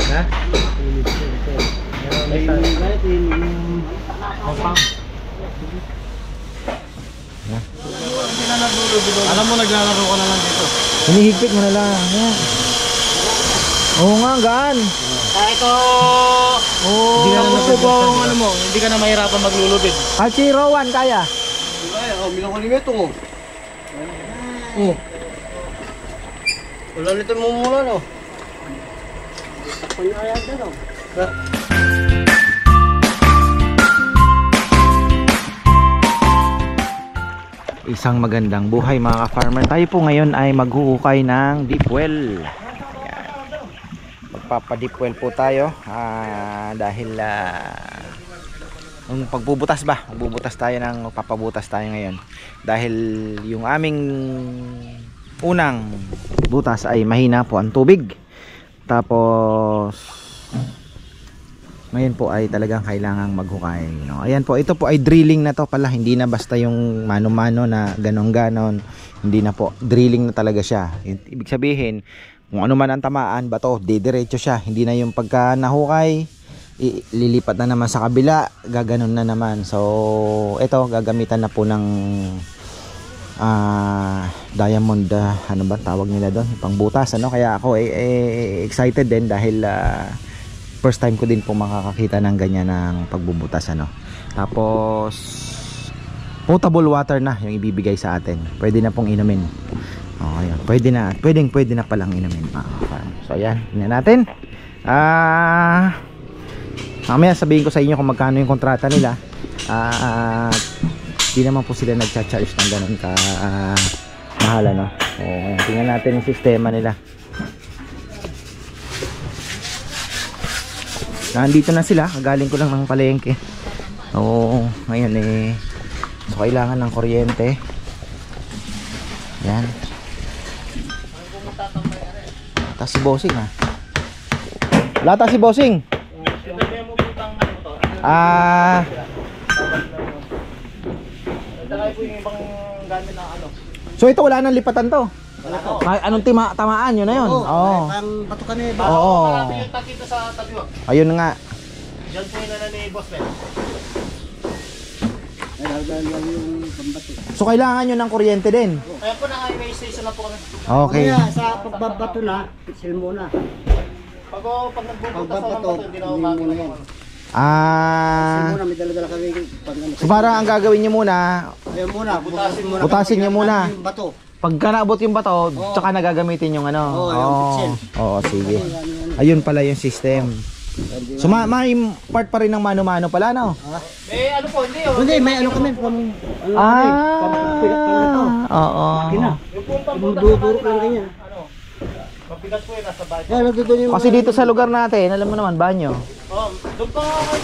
Ha? Alam mo, naglalaro ka na lang dito. Hinihigpit mo na lang. Yan. Oo nga, gaan. Kahit Hindi ka na subong ano mo, hindi ka na mahirapan maglulubid. Hachi Rowan, kaya? Ay, bilang ko nito ko. Oh. Wala nito mo mula no. Takpan na yan daw. Isang magandang buhay mga ka-farmer. Tayo po ngayon ay maghuhukay ng deep well. Magpapa-deep well po tayo dahil yung pagbubutas ba? Magbubutas tayo ng papabutas tayo ngayon. Dahil yung aming unang butas ay mahina po ang tubig. Tapos ngayon po ay talagang kailangang maghukay, no? Ayan po, ito po ay drilling na to pala. Hindi na basta yung mano-mano na ganon-ganon. Hindi na po, drilling na talaga siya. Ibig sabihin, kung ano man ang tamaan, bato, didiretso siya. Hindi na yung pagka nahukay, lilipat na naman sa kabila, gaganon na naman. So, ito, gagamitan na po ng diamond, ano ba tawag nila doon? Pangbutas, ano? Kaya ako excited din dahil first time ko din po makakakita ng ganyan ng pagbubutas, ano. Tapos potable water na yung ibibigay sa atin. Pwede na pong inumin. Okay, pwede na palang inumin. So ayan, tingnan natin. Mamaya sabihin ko sa inyo kung magkano yung kontrata nila. Di naman po sila nagcha-charge ng ganun ka mahal, ano. So ayan, tingnan natin yung sistema nila. Nandito na sila, galing ko lang ng palengke. Oo, ngayon so kailangan ng kuryente. Yan. Lata si Bossing, ha. Lata si Bossing. So ito wala nang lipatan to. Ay, anong tamaan yun na yun? Oo. Pang patukan eh. Oo. Marami yung takito sa tabi. Ayun nga. Diyan po yung ni Boss Ben. So kailangan nyo ng kuryente din. Kaya po na highway station na po kami. Okay. Kaya sa pagbabato na, pitsil muna. Pag nagbubutas sa bato, hindi na ako gagawin. Pitsil muna, may dala-dala kami. So parang ang gagawin nyo muna, Ayun muna, butasin nyo muna. Yung bato. Pagka naabot yung bato, tsaka nagagamitin yung ano. Oo, yung pitsil. Oo, sige. Ayun pala yung system. So may part pa rin ng mano-mano pala, no? Eh ano po, hindi oh. Hindi, may ano kami, pampigat pala ito. Oo. Kina, Yung pong dumuduro lang ganyan. ano, mabigat po yun, nasa bahay. Yan, nagdudun yung Kasi dito sa lugar natin, alam mo naman, banyo. Oh, doon pa ako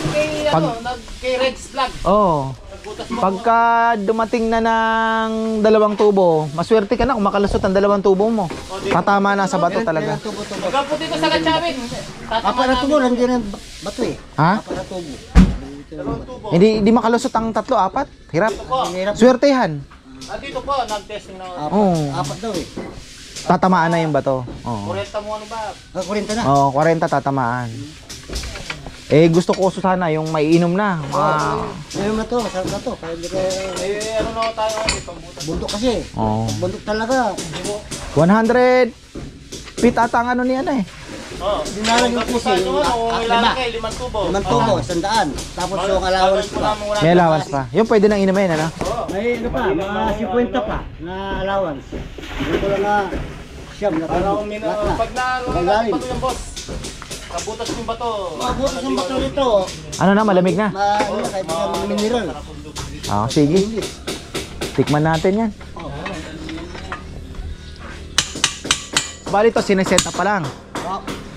kay Red's Vlog. Oo. Nagbutas mo. Pagka dumating na ng 2 tubo, maswerte ka na kung makalusot ang 2 tubo mo. Tatama na sa bato talaga. tubo-tubo. Huwag po dito sa Gatchabin. Apa na tubo, nandiyan ang bato eh. Ha? Apa na tubo. Hindi makalusot ang 3, 4. Hirap. Po. Swertehan. Dito po, nag-testing na. Oo. Apat daw eh. Tatamaan na yung bato. Oo. Kurenta mo ano ba? Kuryente na. Oo, 40 tatamaan. Gusto ko sana yung maiinom na. Ayun na to, masarap na to. Kaya hindi ko, Ano na tayo ngayon, pambutas. bundok kasi. Oo. Bundok talaga. 100 feet ata ang ano niyan eh. Oo. Dinalag yung pusi, yung ilalagay, 5 tubo. 5 tubo, 100. Tapos yung allowance pa. May allowance pa. Yung pwede nang inumin, ano? May ano pa, mga 50 pa na allowance. Ito lang na siyam na Para tubo. umino, Lahat na. pag Magaling. bato yung boss. Kabutas yung bato. Mabutas ang bato nito. Ano na, malamig na. Kahit mga mineral. Sige. Tikman natin yan. Bali to, sineset up pa lang.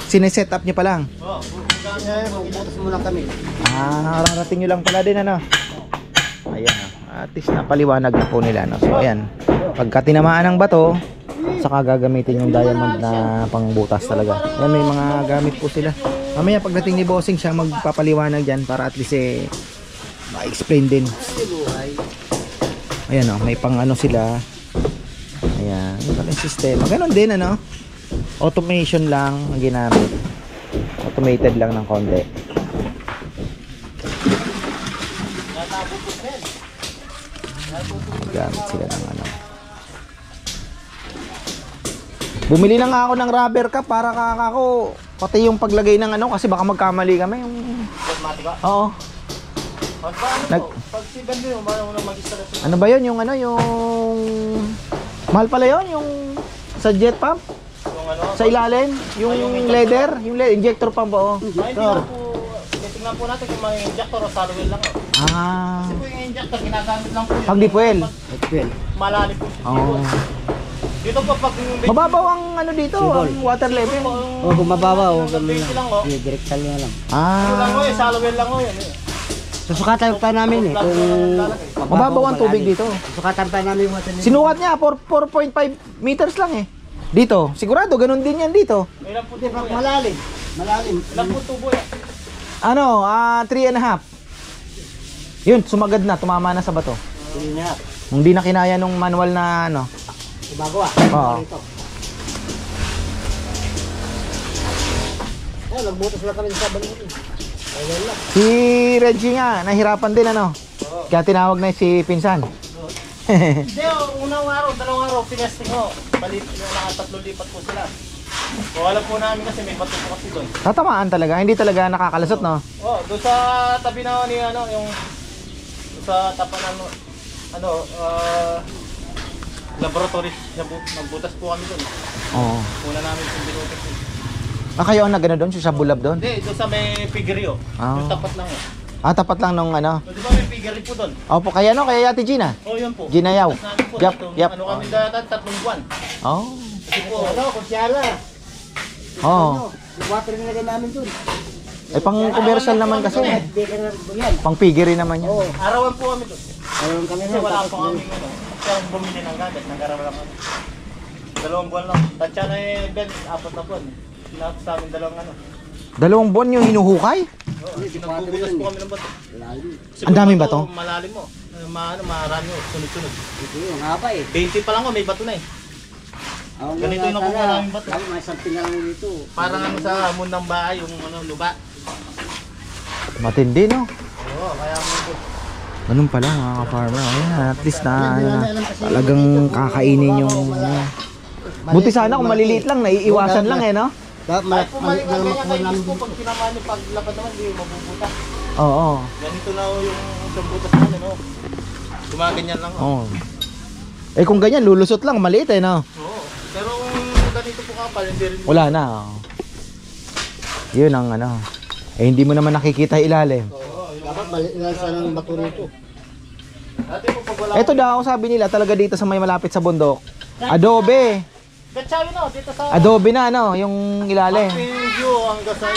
Sineset up nyo pa lang. Magbutas muna kami. Rarating nyo lang pala din, ano? Ayan, at least napaliwanag na po nila, no? So ayan, pagka tinamaan ng bato, saka gagamitin yung diamond na pangbutas talaga. Ayan, may mga gamit po sila. Mamaya pagdating ni Bossing, siya magpapaliwanag dyan para at least ma-explain din. Ayan, may pang ano sila. Ayan, ito yung sistema. Ganon din, ano? Automation lang ang ginamit. Automated lang ng konti. Gamit sila ng ano. Bumili na nga ako ng rubber cup para kakako pati yung paglagay ng ano kasi baka magkamali kami yung oo. Pag si Bando yung mag-instalasyon. Ano ba yun yung ano yung mahal pala yun yung sa jet pump Yung ano? sa ilalim yung leather injector pump oh. Ay, hindi lang po. Titingnan po natin kung may injector o saluwel lang. Ah. Kasi po yung injector, ginagamit lang po yun. Pag di fuel. Malalim po. Oo. Dito po pag yung Mababaw ang ano dito, ang water level. O kung mababaw, ganun basic lang lang. oh. Direktal na lang. Ano lang oh, Ah. saluwel lang oh yun. Susukatan pa namin kung Mababaw ang tubig dito. Susukatan pa namin yung water level. Sinukat niya 4.5 meters lang eh. Dito, sigurado ganun din yan dito. Ilan po Hindi, tubo yan? malalim. Malalim. Ilan po tubo yan? Ano, 3.5. Yun, sumagad na, tumama na sa bato. Hindi na. Hindi na kinaya nung manual na ano. Bago Oo. Ito. Oh, nagbutas lang kami sa balon. Ayun lang. Si Reggie nga, nahirapan din ano. Kaya tinawag na si Pinsan. Hindi oh, unang araw, dalawang araw, pinasting ho. Balit, nakatatlong lipat po sila. O alam po namin kasi may bato po kasi doon. Tatamaan talaga, hindi talaga nakakalasot no. Oh, doon sa tabi na ni ano, yung doon sa tapan ng laboratory, nagbutas po kami doon. Oo. Una namin yung binutas. Kayo ang nagano doon, sa bulab doon? Hindi, doon sa may piggery oh. Ah. Yung tapat lang oh. Tapat lang nung ano. So, di ba may piggery po doon? Opo, kaya no, kaya Ate Gina. Oh, yun po. Ginayaw. Tapos namin po, Yap, yap. Ano kami datan, 3 buwan. Oh. Kasi po, Ano, kusyala. Oh. Yung water nilagay namin dun. Eh pang commercial naman kasi. Hindi ka na yan. Pang piggery naman yan. Oo. arawan po kami doon. Ayun kami Kasi na. wala Tapos pa kami ano. Kaya bumili ng gamit, nag-araw lang kami. 2 buwan lang. Tansya na eh, Ben, 4 na buwan. Sinapos sa amin 2 ano. 2 buwan yung hinuhukay? Oo, nagbubutas po kami ng bato. lalim. Kasi Ang daming bato, bato? Malalim mo. Marami mo, sunod-sunod. Ito yung haba eh. 20 pa lang oh, may bato na eh. Ganito yung nakuha namin bato. May something na lang dito. Parang ano sa hamon ng bahay, yung ano, luba. Matindi no? Oo, kaya mo po. Ganun pala mga ka-farmer. Ayan, at least na talagang kakainin yung buti sana kung maliliit lang, naiiwasan lang eh no? Kahit po mali ganyan kayo po, pag tinamaan yung paglapad naman, hindi mabubutas. Oo. Ganito na oh, yung sambutas namin, no? Gumaganyan lang. Oh. Oo. Eh kung ganyan, lulusot lang, maliit eh no? Oo. Pero kung ganito po kapal, hindi rin. Wala na. Oh. Yun ang ano. Eh hindi mo naman nakikita ilalim. Oo, yung Dapat balik na sa ng bato rito. dati po pag wala. Ito daw, sabi nila talaga dito sa may malapit sa bundok. Adobe. Gatsawi na, dito sa Adobe na ano, yung ilalim. Mapping view hanggang sa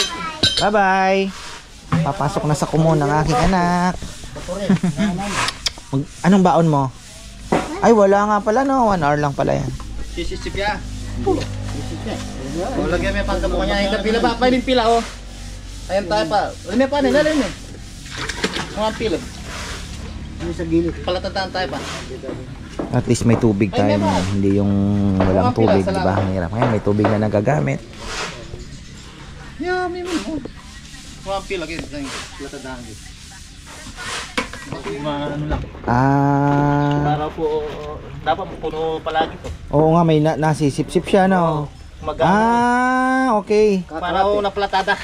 Bye-bye. Papasok na sa kumon ng aking anak. Anong baon mo? Ay, wala nga pala no. 1 hour lang pala yan. sisisip ya. O, lagyan may pangkabukan niya. Yung pila ba? May pila, oh. Ayan tayo pa. May pa, nilalim eh. Mga pila. Ano sa gilid? Palatandaan tayo pa. At least may tubig tayo mo. Hindi yung walang tubig, di ba? Ang hirap. Ngayon may tubig na nagagamit. Yeah, may mo. Mga pila, ganyan. Palatandaan ko. Ano lang. Para po, dapat puno palagi to. Oo nga, may nasisip-sip siya, no? Okay. Para po naplatada.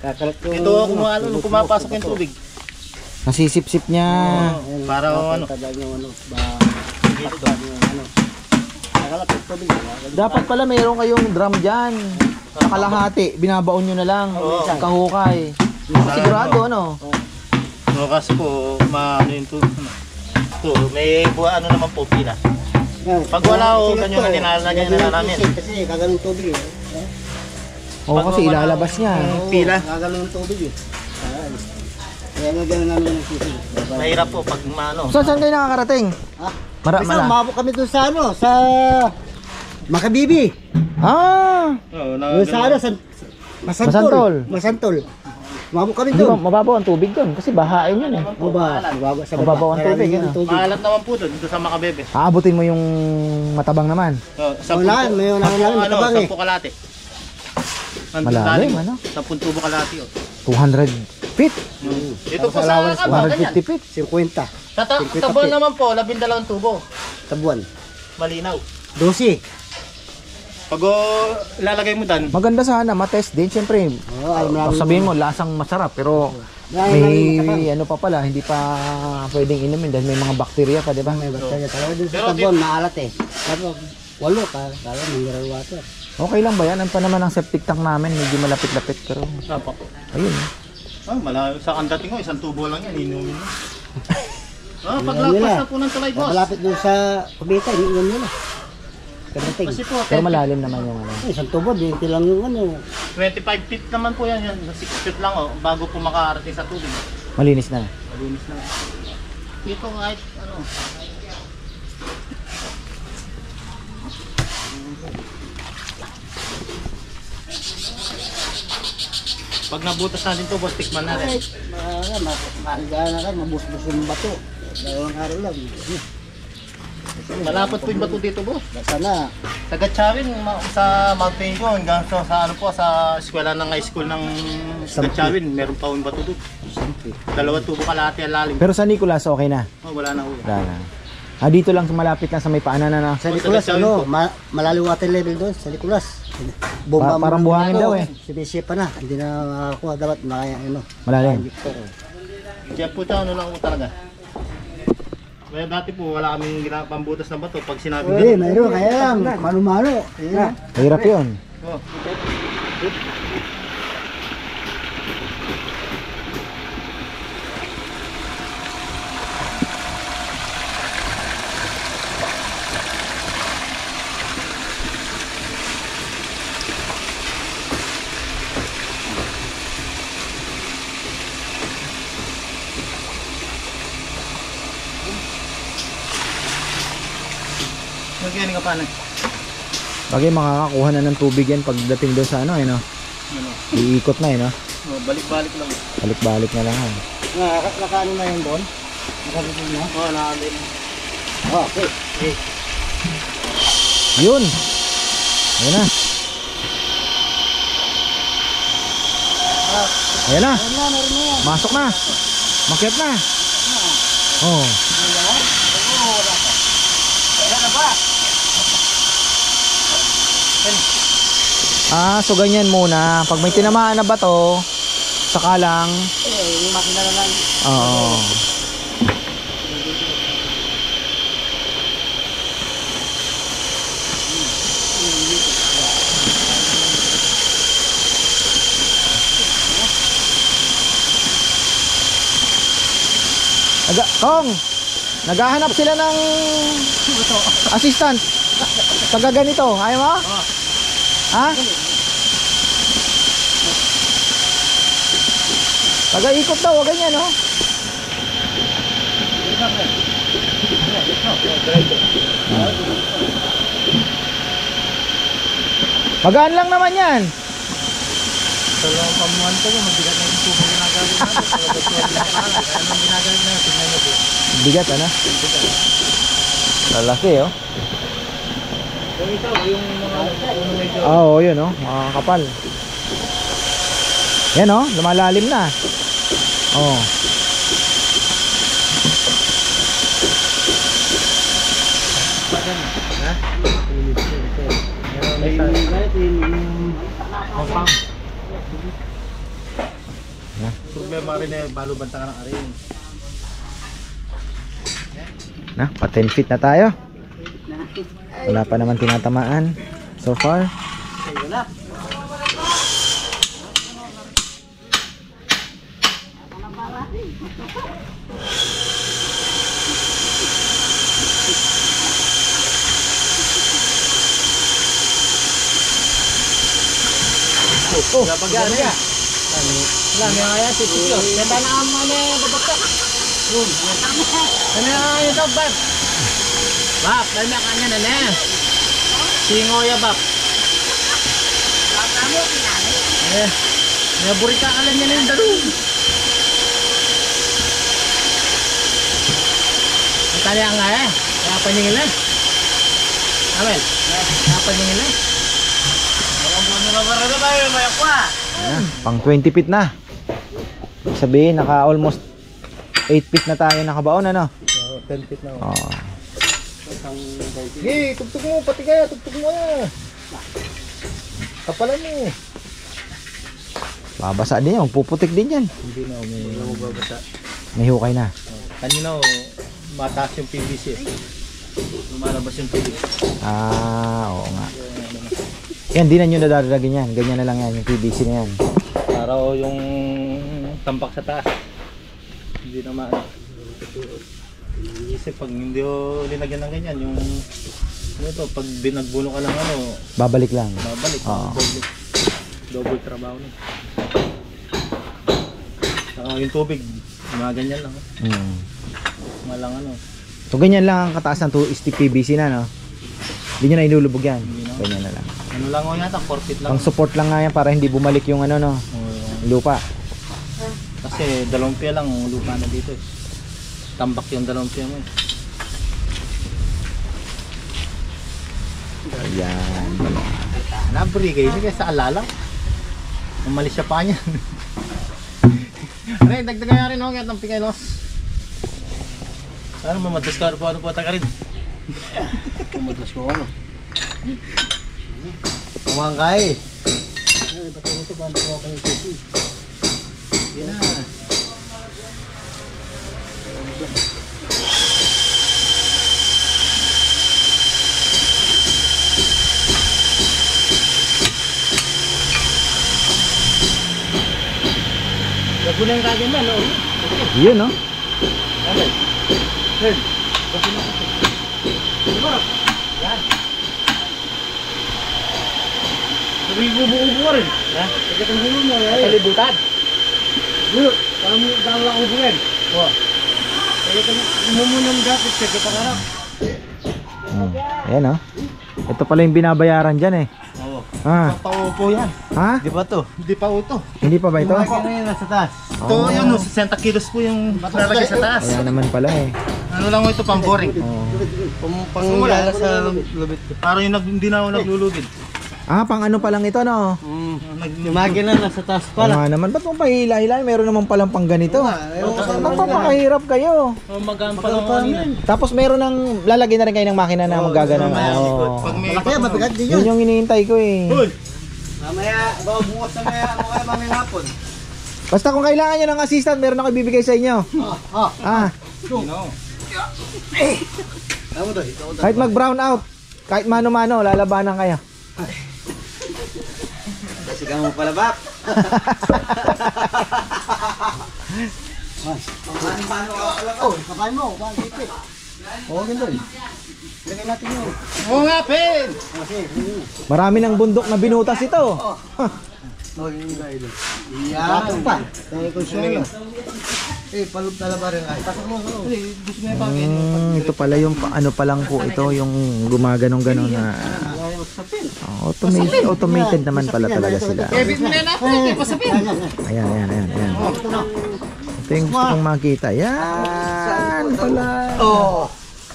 Kakalat ko. Ito kung kumapasok yung tubig. Nasisip-sip niya. Para ano. Tagal yung ano. Dito. Ano. Kakalat yung tubig. Dapat pala mayroon kayong drum dyan. Sa kalahati, binabaon nyo na lang. Oo. Kahukay. Sigurado, ano? No, kasi po, ano yun to. Ito, may buha ano naman po, pila. Pag wala o, ganyan na nilalagyan na namin. Kasi kagaling tubig eh. Oo, kasi ilalabas niya. Pila. Kagaling tubig eh. Kaya nga gano'n namin ng sisi. Mahirap po pag ano. Saan kayo nakakarating? Ha? Mara. Umabot kami doon sa ano, sa Makabibi. Ah! Oo, Doon sa ano, Masantol. Masantol. Umabot kami Di ba, doon. mababaw ang tubig doon kasi bahain yun eh. Mababaw sa baba. Mababaw ang tubig, Maraming ano? tubig. Maalat naman po doon, dito sa Makabebe. Aabutin mo yung matabang naman. Oh, Wala, may una namin matabang eh. 10 kalate. Malalim, ano? 10 tubo kalahati, oh. 200 feet. Dito po Tapos sa allowance, kaba, ganyan. 150 feet. 50. Sa buwan naman po, 12 tubo. Sa buwan. Malinaw. 12. Pag ilalagay mo dan, Maganda sana, matest din. Siyempre, Oo, alam namin. sabihin mo, lasang masarap. Pero may ano pa pala, hindi pa pwedeng inumin dahil may mga bakterya pa, di ba? May bakterya talaga dun Pero sa tabon, maalat eh. Tapos, 8 ka, kala mineral water. Okay lang ba yan? Ang pa naman ang septic tank namin, medyo malapit-lapit. Pero, Apo. ayun. Malayo sa andating ko, 1 tubo lang yan, inumin mo. Nila. Paglagpas na po ng tulay, boss. Malapit dun sa kubita, iniinom nila. Kadating. Kasi po, Pero malalim naman yung ano. Isang tubo, 20 lang yung ano. 25 feet naman po yan, 6 feet lang, oh, bago po makarating sa tubig. Malinis na. Malinis na. Dito kahit ano. Pag nabutas natin to, boss, tikman na rin. Mahigaan na kan, mabusbus yung bato. Dalawang araw lang. Malapot po yung bato dito, boss. Sana. Sa Gatchawin, sa Mountain View, hanggang sa ano po, sa eskwela ng high school ng Gatchawin, meron pa yung bato doon. 2 tubo kalahati ang lalim. Pero sa Nicolas, okay na. Oh, wala na ho. Wala na. Dito lang sa malapit lang sa may paanan na. Sa Nicolas, Gatchawin ano, po. malalim water level doon sa Nicolas. Parang buhangin daw eh. Sinisip pa na, hindi na makakuha dapat makaya ano. Malalim. Kaya po ito, ano lang po talaga. Kaya dati po, wala kaming pambutas na bato. Pag sinabi Uy, mayroon, kaya lang, mano-mano. Hirap yun. Oh. Magkano ka pa na? Bagay makakakuha na ng tubig yan pagdating doon sa ano eh no. Ano? Iikot na eh no. Oh, balik-balik lang. Balik-balik na lang. Nakaano na yun doon? Nakabitong na? Oh, nakabili. Okay. Yun. Ayan na. Ayan na. Masok na. Makyat na. Oh. So ganyan muna. Pag may tinamaan na bato, saka lang. Yung makina na lang. Oo. Kong, naghahanap sila ng assistant. Taga ganito, ayaw mo? Ha? Taga ikot daw, ganyan no? Magaan lang naman yan. Dalawang pamuhan ko, mabigat na yung tubo ginagawin natin. Anong ginagawin na yun? Tignan nyo po. Bigat ano? Lalaki oh. Yung isa, yung mga medyo... Oo, yun oh, mga kapal. Yan oh, lumalalim na. Oh. Problema rin eh, balo banta ka ng arin. Na, pa 10 feet na tayo. Wala pa naman tinatamaan so far. Pagyan niya. Wala, may kaya si Tito. Ganda na ang mga babakta. Ano na ito, Bab? Bab, dahil na kanya na na. Singoya, Bab. Eh, naburika ka lang niya na yung dalong. Ang talihan nga eh. Kaya paningin na. Amel, kaya paningin na. Ayan, pang 20 feet na. Ibig sabihin, naka almost 8 feet na tayo nakabaon, ano? 10 feet na. Oh. Hey, tugtog mo, pati kaya, tugtog mo ya. Kapalan mo. Babasa din yan, puputik din yan. Hindi na, may babasa. May hukay na. Kanina, mataas yung PVC. Lumalabas yung PVC. Ah, oo nga. Yan, di na nyo nadadagin yan. Ganyan na lang yan, yung PVC na yan. Para yung tampak sa taas. Hindi naman. Kasi pag hindi o linagyan ng ganyan, yung ano to, pag binagbuno ka ng ano, Babalik lang. babalik. Oo. Double trabaho na. Saka yung tubig, mga ganyan lang. Hmm. Malang ano. So ganyan lang ang kataas ng stick PVC na, no? Hindi nyo na inulubog yan. Hindi na. Ganyan na lang. Ano lang o yata, 4 feet lang. Pang support lang nga yan para hindi bumalik yung ano, no? Lupa. Kasi 2 pia lang ang lupa na dito eh. Tambak yung 2 pia mo eh. Ayan. Nabrigay niya kaya sa alala. Umalis siya pa niya. Aray, dagdagan nga rin ako kaya ng pikilos. Ano mamadiscover po ano po taga rin. Kumadas ko ano. Kumangkay. Ay, ba't mo ito? Paano ko kayo ito? Yan na. Lago na yung kagin na, no? Yun, no? Ano? Third. Lago na kasi. Diba? Yan. Sabi bubo-ubo ka rin. Ha? Sabi kang hulong mo. Kalibutan. Bulo. Parang dahil ako ubo yan. Oo. Sabi kang mumunang dapat sa kapangarap. Ayan, no? Ito pala yung binabayaran dyan, eh. Oo. Ah. Paupo yan. Ha? Di ba to? Di pa uto. Hindi pa ba ito? Kumakain na yan nasa taas. Ito Oh. yun, 60 kilos po yung lalagay sa taas. Kaya naman pala, eh. Ano lang mo ito, pang boring. Oh. Panggala sa lubid. Parang yung hindi na ako naglulubid. Ah, pang ano pa lang ito, no? Yung makina nasa taas Oo nga naman, ba't mo pa hila-hila? Meron naman palang pang ganito. Magpapakahirap kayo. Magaan pa lang kanina. Tapos meron ng, lalagay na rin kayo ng makina na magagano. Pag may Malaki, mabigat din Yun yun. yung hinihintay ko, eh. Hoy! Mamaya, bukas na maya, mamaya mamaya hapon. Basta kung kailangan nyo ng assistant, meron ako ibibigay sa inyo. Ah, Tama to, ito. kahit mag-brown out, kahit mano-mano, lalabanan kayo. Sigang mo pala bak. Paano ka pala ba? Oh, kapain mo, bakit? Oo, ganito eh. Lagay natin yun. Oo nga, Pen! Kasi, Marami ng bundok na binutas ito. oh, yung dahil. Yan. Pa. Tayo ko siya. Eh, palub talaga rin ay. Pasok mo. Gusto mo yung pangin. Ito pala yung ano pa lang po ito, yung gumaganong-ganon na automated naman pala talaga sila. Kevin mo na yan ako, hindi pasapin. Ayan. Ito yung gusto kong makita. Yan pala. Oh.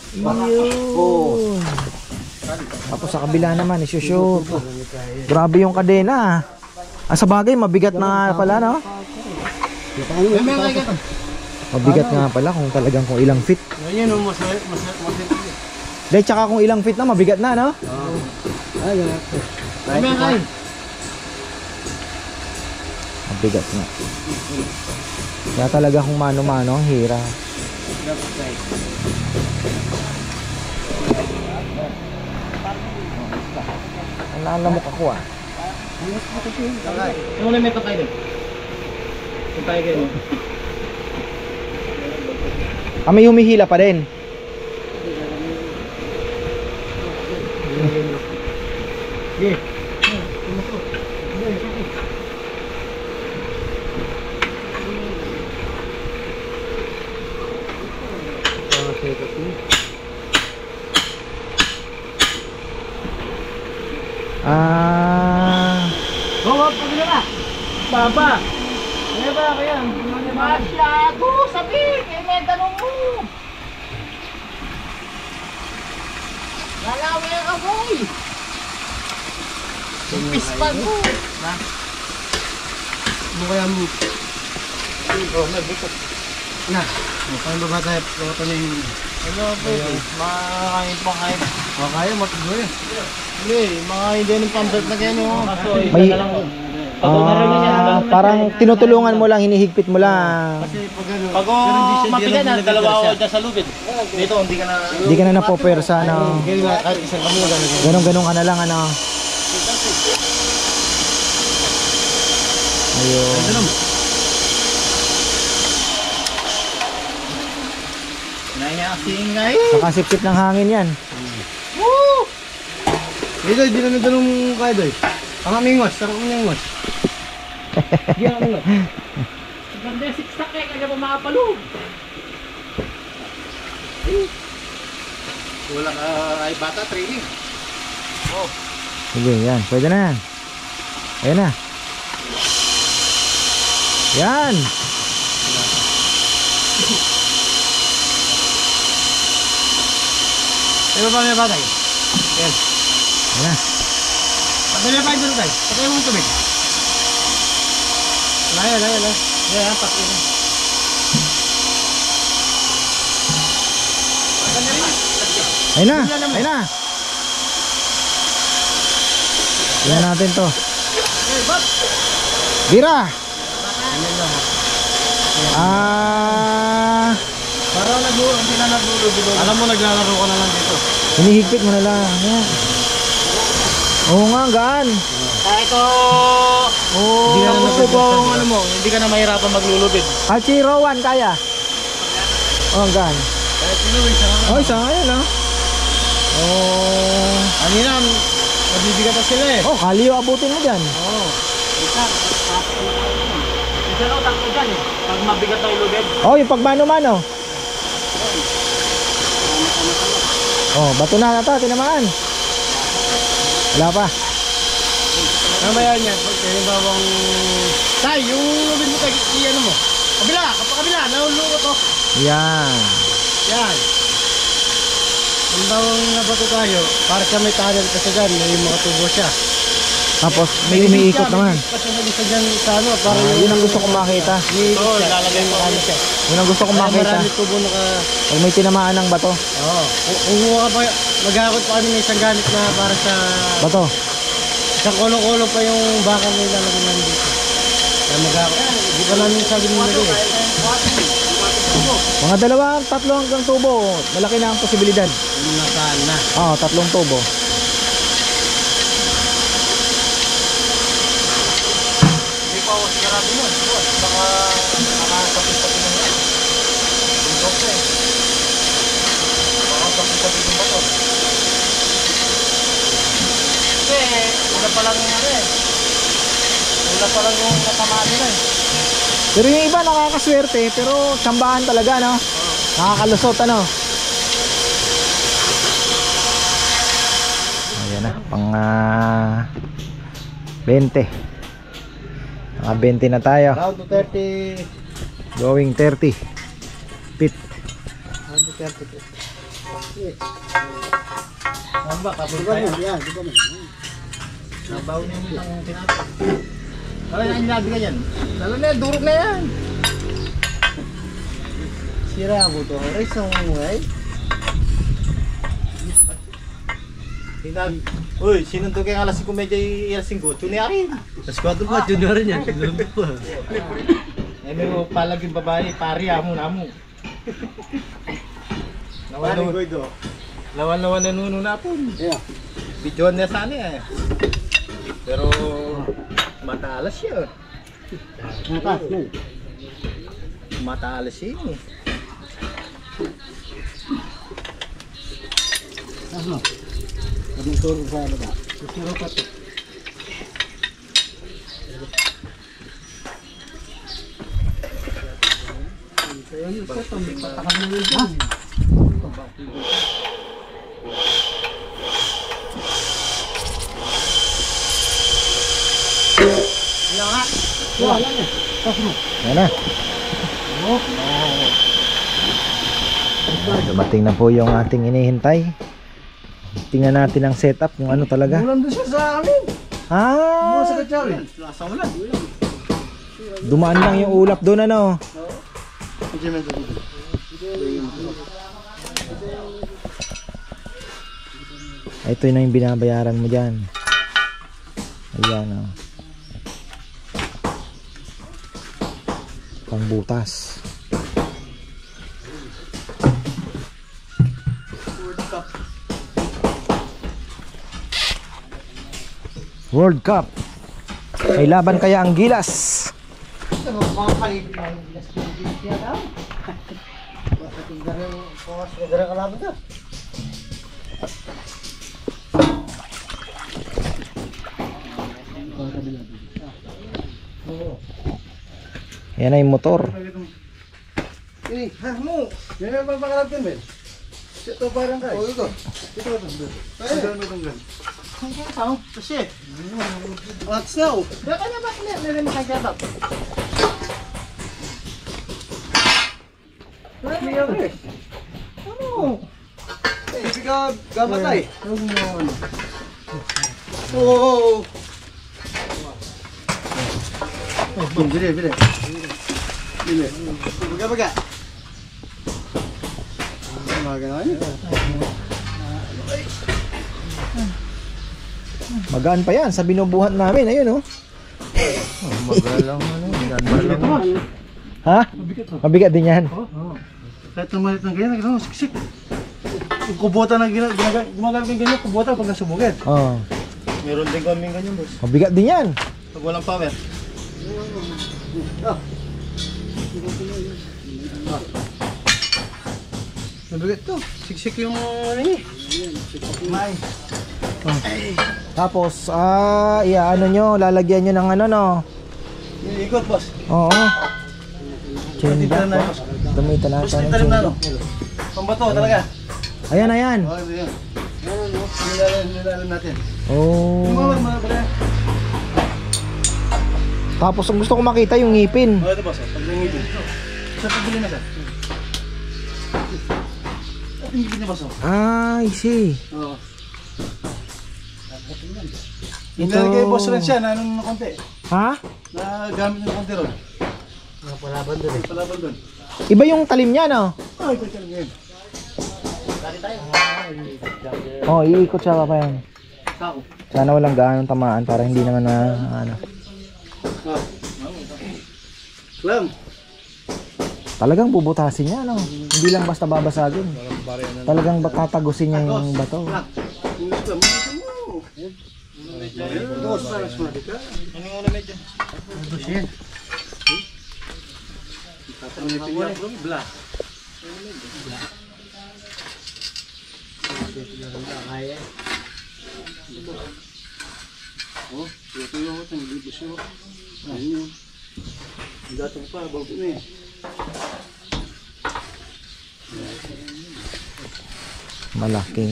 Yun. Tapos sa kabila naman, isushoot. Grabe yung kadena. Sa bagay, mabigat na nga pala, no? Mabigat nga pala kung talagang kung ilang feet. Ayun, mas Dahil tsaka kung ilang feet na, mabigat na, no? Ay, ay. Mabigat na. Kaya talaga kung mano-mano, ang hirap. Ang lalamok ako, ah. Ano na may patay din? Patay kayo. May humihila pa rin. Bawa pa nila. Baba. Ano ba kaya? Masyado, sabi. May tanong mo. Lalawi ako, boy. Pispan mo. Ano kaya mo? Oh, nagbukot. Na. Paano ba tayo? Ito na yung... Ano po? Makakain pa kain. Kaya matuloy yan. Hindi, mga hindi ng pambert na ganyan. May parang tinutulungan mo lang, hinihigpit mo lang. Kasi pag ano... Pag mapigan na, dalawa ako dyan sa lubid. Dito, hindi ka na... Hindi ka na napopersa, ano. Ganyan nga, kahit isang kami na gano'n. Ganun-ganun ka na lang, ano. Ayun. Naiyaking nga Nakasip-sip ng hangin yan. Dito, hindi na nagdalong kaya doy. Ang amingos, ang amingos. Hindi ang amingos. Ganda yung siksak eh, kaya pa makapalog. Wala ka ay bata training. Oh. Sige, yan. Pwede na yan. Ayan na. Yan. Ano ba may batay? Yan. Ayan na. Pagdala pa ito tayo. Patay mo tubig. Laya. Yan, patay na. Ayun na. Ayun na. Yan natin to. Bira. Para hindi na nagdulo. Alam mo, naglalaro ka na lang dito. Hinihigpit mo na lang. Yan. Oo nga, gaan. Kahit Oo. ano mo, hindi ka na mahirapan maglulubid. Hachiro 1 kaya. Oo, gaan. Kahit inuwi siya nga. Oh, isa ngayon lang. Oh. Kanina, mabibigat na sila eh. Oh, kaliyo abutin mo dyan. Oo. Isa na utak ko dyan eh. Pag mabigat na yung lubid. Oh, yung pagmano-mano. Oh, bato na ito, tinamaan. Wala pa. Ano ba yan yan? Kaya bawang... Tay, yung lubid mo tayo, ano mo? Kabila, nahulungot to. Yan. Yan. Ang bawang nabato tayo, para siya may tunnel kasi dyan, may mga tubo siya. Tapos may umiikot naman. Kasi nag-isa dyan sa ano, para Yun ang gusto kong makita. Oo, ilalagay mo ano siya. Yun ang gusto kong Kaya makita. marami tubo naka... Pag may tinamaan ng bato. Oo. Kumuha ka pa, maghakot pa kami ng isang gamit na para sa... Bato. Isang kolong-kolong pa yung bakal na ilalagay namin dito. Kaya maghakot. Di ba namin sabi mo na rin. Mga 2, 3 hanggang tubo. Malaki na ang posibilidad. Yung nasaan na. Oo, 3 tubo. Hindi pa ako sigurado mo. Baka nakakapit-kapit mo yan. Bundok na eh. Baka kapit-kapit mo ba to? Kasi, una pa lang yung ano eh. Una pa lang yung natamaan nila eh. Pero yung iba nakakaswerte, pero sambahan talaga, no? Nakakalusot, ano? Ayan na, pang 20. Mga 20 na tayo. Round to 30. Going 30 feet. Round to 30. Ano ba? Kapit Di ba tayo. mo? Yan, di ba mo? Nabaw niyo yung tinapos. Ano yung sinabi ka yan? Lalo na yan, durog na yan. Sira ako to. Race ang way. Sinabi, uy, sinuntok yung alas 5 medyo yung alas 5. Tuniarin. Sa squad pa, junior rin yan. Lulubog pa. Eh, may palag yung babae, pari, amo na amo. Lawan-lawan na nuno na po. Yeah. Videoan niya sana eh. Pero, matalas siya. Natas mo. Matalas siya eh. Ano? Kaming turo sa ano ba? Turo pa to. Ayan na. Dumating na po yung ating inihintay. Tingnan natin ang setup kung ano talaga. Ulan doon siya sa amin. Ah, Sa Gatchawin. Lasa ulan. dumaan lang yung ulap doon ano. Medyo dito. Ito na yung binabayaran mo dyan. Ayan o. Pangbutas. World Cup. May laban kaya ang Gilas? Mga kalipin na yung bilas ko. Kaya daw. Bakit yung garang kalaban ka? Yan na yung motor. Eh, ha mo. Yan ang pagpakalapin, Ben. Ito parang ka. Oh, ito. Ito. Ayun. Ano kasi? What's now? Baka na ba nila makakatap? Ano? Hindi ka gamatay. Oo. Bili. Baga. Magaan pa yan sa binubuhat namin. Ayun oh. Magalang ano. Ha? Mabigat din yan. Kahit namalit ng ganyan, nagkakaroon, siksik. Yung kubota na gumagamit ng ganyan, kubota pag nasubugin. Oh. Meron din kaming ganyan, boss. Mabigat din yan. Pag walang power. Mabigat to. Siksik yung ano niya. May. Tapos, ano nyo, lalagyan nyo ng ano no. Yung ikot, boss. Oo. Dito na, boss. Gamitan Boss, natin ng dito na, chain. no? Pambato, talaga. Ayan, ayan. Oh, ito yun. Nilalam natin. Oh. Mga pala. Tapos, ang gusto ko makita yung ngipin. Oh, ito, boss. Pag nangipin. Saan pabili na, sir? At yung ngipin niya, boss. I see. Oo. Inalagay boss rin siya na anong konti. Ha? Na gamit ng konti ron. Palaban doon eh. Palaban doon. Iba yung talim niya, no? Ay, ito talaga yun. Oh, iikot siya pa yan. Sako. Sana walang gaanong tamaan para hindi naman na ano. Clam. Talagang bubutasin niya, no? Hindi lang basta babasagin. Talagang tatagusin niya yung bato. English clam. Dos pares madika. Ano yung ulam medyo? Dos yan. Tatanungin niya from black. Oh, ito yung hotang libos yun. Ayun yun. Datang pa, bago na eh. Malaki.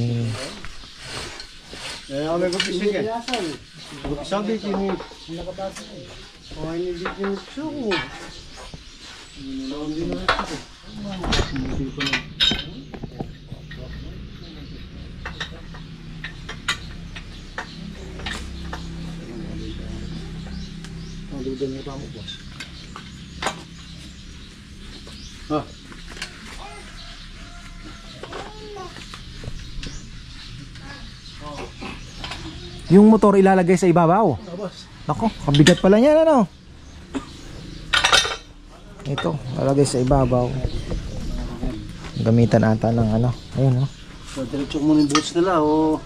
Kaya may gupising eh. Gupisang din sini. Oh, ini di sini suku. Ah. Yung motor ilalagay sa ibabaw. Nako, kabigat pala niyan ano. Ito, lalagay sa ibabaw. Gamitan ata ng ano. Ayun no. So, diretso mo yung boots nila o.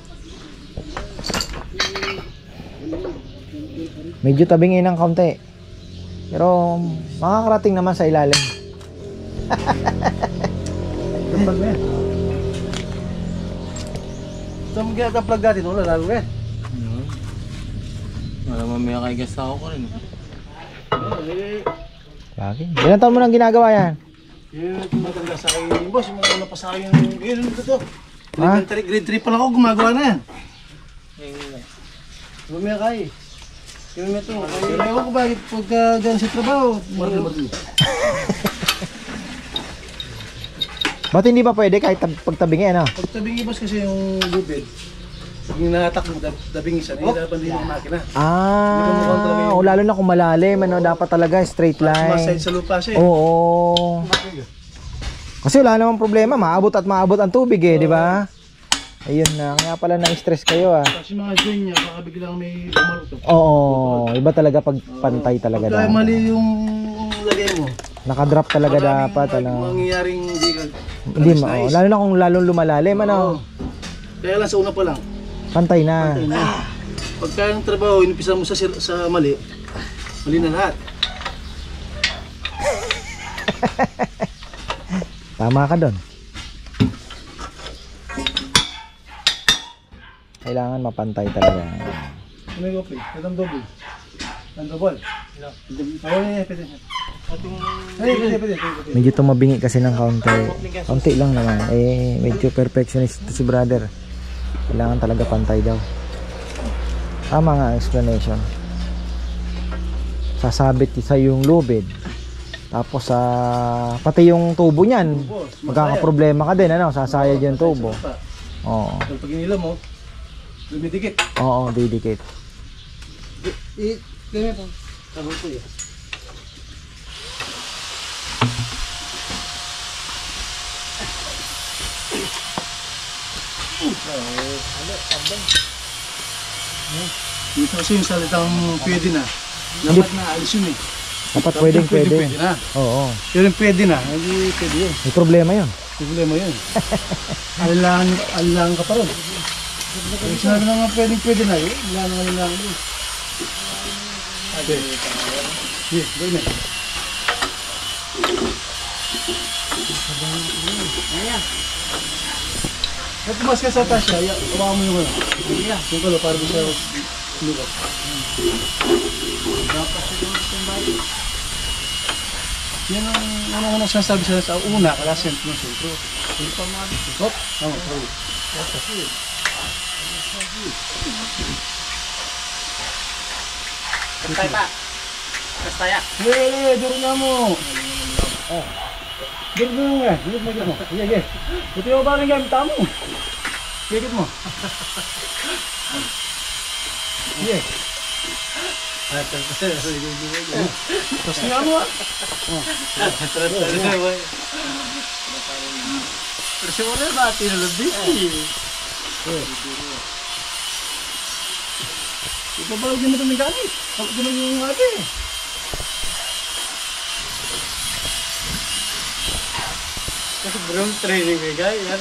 Medyo tabingin ng kaunti. Pero makakarating naman sa ilalim. Tumbag na yan. Saan mo ginagawa plug natin? Wala lalo yan. Wala mamaya kay gastaw ko rin. Lagi. Ilan taon mo nang ginagawa yan? Yun yung matanda sa akin. Boss, yung mga pa sa akin. Yun ito. Ha? Grade 3 pa lang ako gumagawa na yan. Mamaya kayo. Kaya may ito. Kaya ewan ko bakit pagka dyan sa trabaho. Marami. Ba't hindi ba pwede kahit pagtabingi ano? Pagtabing boss kasi yung lubid. Yung natakbo, dabing isa, nahihirapan din yung makina. Lalo na kung malalim, ano, dapat talaga straight Sumasayad line. sa lupa siya eh. Oo. Kasi wala namang problema, maabot at maabot ang tubig eh, di ba? Ayun na, kaya pala na-stress kayo ah. Kasi mga join niya, baka biglang may pumalok. Oo, iba talaga pag pantay talaga Pagka dapat. mali yung lagay mo, Nakadrop talaga dapat, ano. mangyayaring hindi ka... Hindi lalo na kung lalong lumalalim, ano. Kaya lang sa una pa lang, Pantay na. pantay na. Pagka yung trabaho, inupisa mo sa mali, mali na lahat. Tama ka doon. Kailangan mapantay talaga. Ano yung open? Itong double. Ang double. Oo, pwede. Pwede. Medyo tumabingi kasi ng kaunti. Kaunti lang naman. Eh, medyo perfectionist to si brother. Kailangan talaga pantay daw. Tama nga ang explanation. Sasabit sa yung lubid. Tapos pati yung tubo niyan. Magkakaproblema ka din, ano? Sasayad yung tubo. Oo. Pag inila mo, dumidikit. Oo, didikit. Ganyan po. Tawag ko yun. Dito kasi yung salitang pwede na. Dapat na ayos yun eh. Dapat pwedeng pwede. Pwede na. Oo. Pero yung pwede na, hindi pwede yun. May problema yun. Problema yun. Alang ka pa rin. Kung sinabi na nga pwede na yun, alang yun. Okay. Yes, gawin na. At tumas ka sa tasya, awa mo yung ano. Yung kalo, para mo siya lugas. Yan ang unang sinasabi sa una, kalasent mo sentro. Hop, tama, sorry. Kastay pa. Kastaya. Duro na mo. Duro na nga, duro na mo. Sige. Buti mo ba rin gamit mo? Sige mo. Sige. Tapos nga mo ah. Presyo ba? Tinalabis. Ipabalog din mo ito ng gamit. Pagod din yung ate. Kasi bro, training may gaya.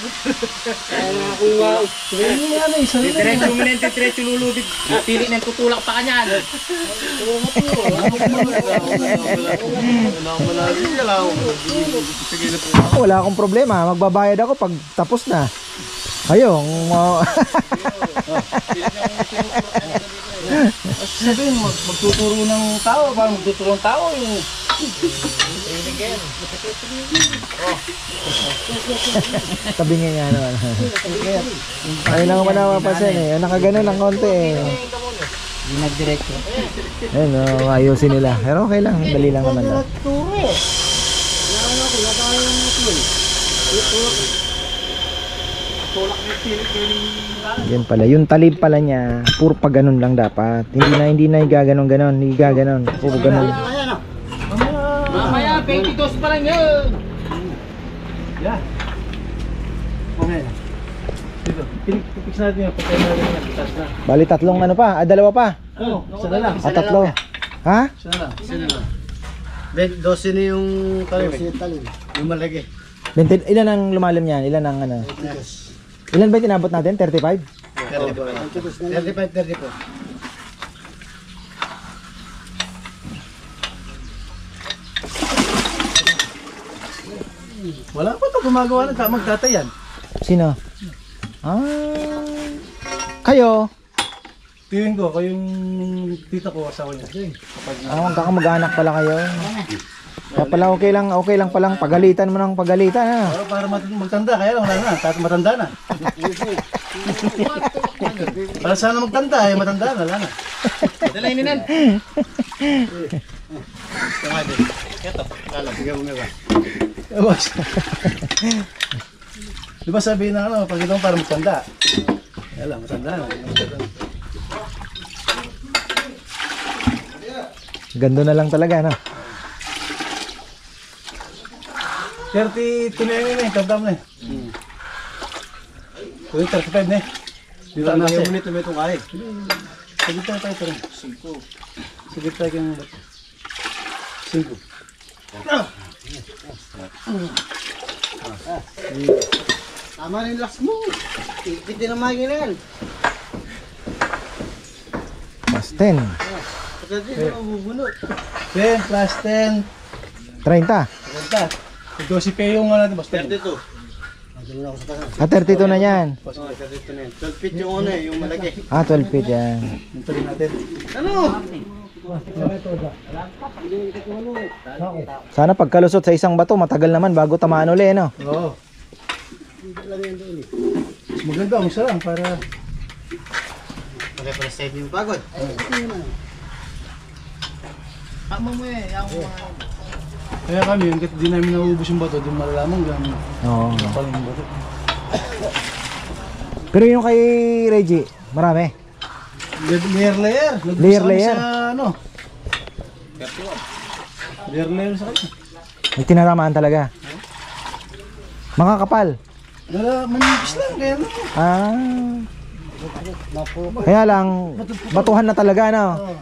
Training yan eh. Sarili na. Diretso mo na yung diretso lulubid. Pili na yung tutulak pa kanya. Wala akong problema. Magbabayad ako pag tapos na. Kayo, Sabihin mo, magtuturo ng tao. Parang magtuturo ng tao yung... tabingi nga naman. Ayun lang ako napapansin eh. Nakaganon ng konti eh. Hindi nag-diretso. Ayun, ayusin nila. Pero okay lang, dali lang naman daw. Yan pala, yung talib pala niya, puro pa ganun lang dapat. Hindi na gaganon-ganon, hindi gaganon. Puro ganun. Mamaya, 22 pa lang yun. Yan. Okay. Dito. Pipix natin yung patay natin yung butas na. Bali tatlong ano pa, dalawa pa. Oo, isa na lang. Tatlo. Ha? Isa na lang. Isa na lang. 12 na yung talim. Yung malaki. 20, ilan ang lumalim niyan? Ilan ang ano? Ilan ba yung tinabot natin? 35? 35. Wala pa ito gumagawa ng magtatayan. Sino? Kayo? Tingin ko, kayong tita ko, asawa niya. Magkakamag-anak pala kayo. Kaya pala okay lang palang pagalitan mo ng pagalitan ha. Para magtanda, kaya lang wala na, matanda na. Para sana magtanda, matanda na, wala na. Dalay ninan. Boss. Di ba sabihin na pag ito para magtanda? Alam, matanda na. Gando na lang talaga, no? 32 na yun eh, tandam na eh. Kung 35 na eh. Dito na siya. Ayaw mo nito may itong kahit. Sagit tayo tayo rin. 5. Sagit tayo kayong 5. Tama na yung last mo. Tikit din ang maginal. Mas 10. Pagkati na mabubunot. 10 plus 10. 30. 30. 12 pa yung ano natin, boss. 32. 32 na yan. 32 na yan. 12 feet yung ano eh, yung malaki. 12 feet yan. Hintayin natin. Ano? Sana pagkalusot sa isang bato, matagal naman bago tamaan uli, no? Oo. Maganda, ang isa lang para... Okay, para save yung pagod. Tama mo eh, yung Kaya kami, hanggat di namin nauubos yung bato, di malalaman gano'n. Oo. Napaling yung bato. Pero yung kay Reggie, marami. Layer. Layer. Sa ano? Layer sa kanya. May tinaramaan talaga. Makakapal. Manipis lang, kaya ano. Kaya lang, batuhan na talaga, no?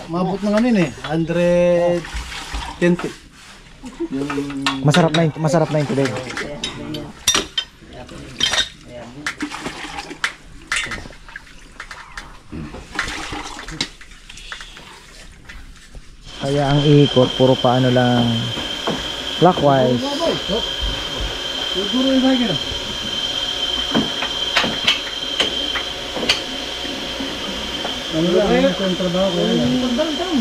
Mabot ng ano yun eh, 110 feet. Yung... Masarap na yung tubig. Kaya ang ikot, puro paano lang clockwise. Siguro yung bagay na. Ano lang, ano yung trabaho ko yan? Dam.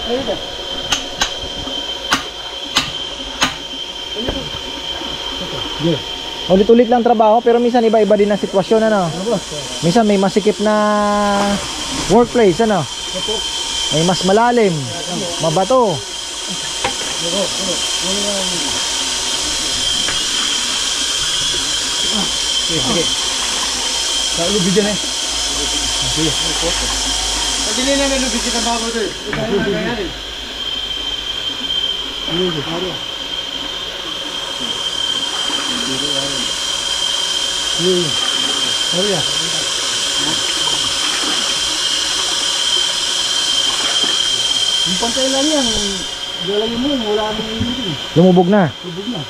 Ayun na. Ulit-ulit lang trabaho pero minsan iba-iba din ang sitwasyon, ano? Minsan may masikip na workplace, ano? May mas malalim, mabato. Sige. Lubid dyan eh. Sige. Pag hindi na nalubid kita bago ito eh. Ito yung nagayari. Yung pantay lang yan. Galagin mo, wala nang hindi. Lumubog na. Lubog na.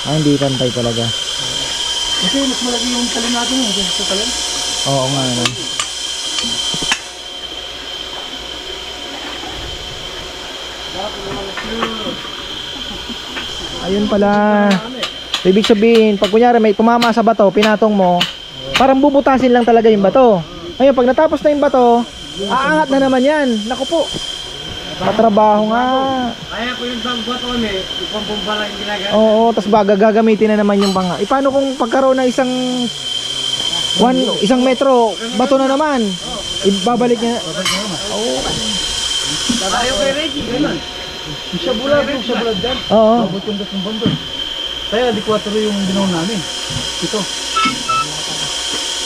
Hindi pantay talaga. Kasi mas malaki yung talim natin eh. Sa talim. Oo nga, ano? Ayun pala. Ibig sabihin, pag kunyari may tumama sa bato, pinatong mo, parang bubutasin lang talaga yung bato. Ngayon, pag natapos na yung bato, aangat na naman yan. Naku po. Matrabaho nga. Kaya ko yung bagbuat ko eh, yung pambomba lang yung ginagawa. Oo, tapos gagamitin na naman yung panga. Paano kung pagkaroon ng isang metro, bato na naman? Ibabalik niya. Oo. Ayaw kay Reggie, gano'n. Siya bulag dyan. Oo. Mabot yung datong bando. Kaya di 4 yung ginawa namin. Ito.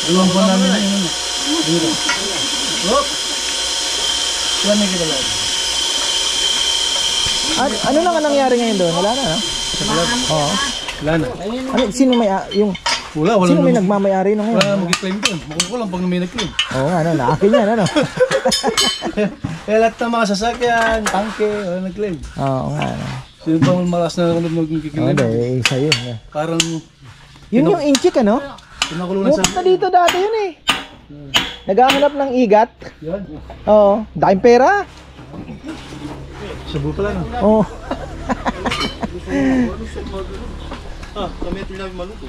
Dalawang buwan namin yun. Dito. Hop! Yan may kita lang. Ano na nga nangyari ngayon doon? Wala na, no? Oo. Wala na. Ano, sino may, Wala sino may nagmamayari nung Wala ngayon? mag-claim doon. Makukulang pag may nag-claim. Oo nga, no? Naakin yan, ano? Kaya lahat ng mga sasakyan, tangke, wala nag-claim. Oo nga, no? Sino pa malakas na mag-claim? Okay, isa yun. Parang Yun yung inchik, ano? pinakulungan sa... Pupunta dito dati yun eh. Naghahanap ng igat. Yan. Oo. Daking pera. Sabu pala no? Oo. Kami ito lang maluto.